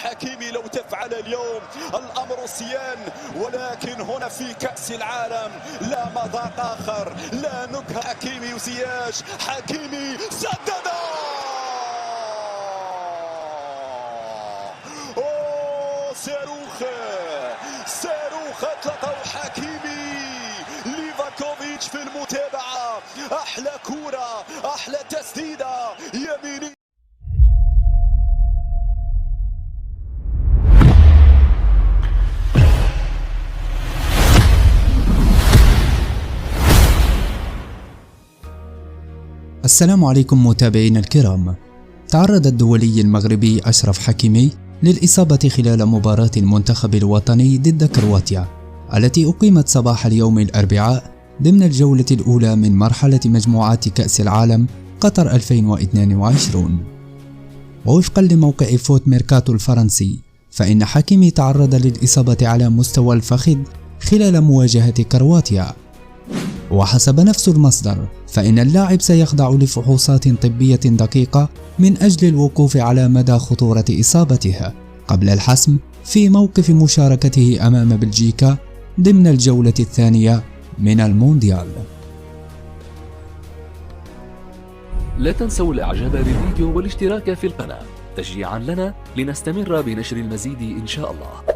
حكيمي لو تفعل اليوم الأمر سيان، ولكن هنا في كأس العالم لا مذاق آخر، لا نكهة. حكيمي وزياش، حكيمي سدد، صاروخ أطلقه حكيمي. ليفاكوفيتش في المتابعة، أحلى كورة، أحلى تسديدة يميني. السلام عليكم متابعينا الكرام. تعرض الدولي المغربي أشرف حكيمي للإصابة خلال مباراة المنتخب الوطني ضد كرواتيا التي أقيمت صباح اليوم الأربعاء ضمن الجولة الأولى من مرحلة مجموعات كأس العالم قطر 2022. ووفقا لموقع فوت ميركاتو الفرنسي، فإن حكيمي تعرض للإصابة على مستوى الفخذ خلال مواجهة كرواتيا. وحسب نفس المصدر، فإن اللاعب سيخضع لفحوصات طبية دقيقة من أجل الوقوف على مدى خطورة إصابته قبل الحسم في موقف مشاركته أمام بلجيكا ضمن الجولة الثانية من المونديال. لا تنسوا الإعجاب بالفيديو والاشتراك في القناة تشجيعا لنا لنستمر بنشر المزيد إن شاء الله.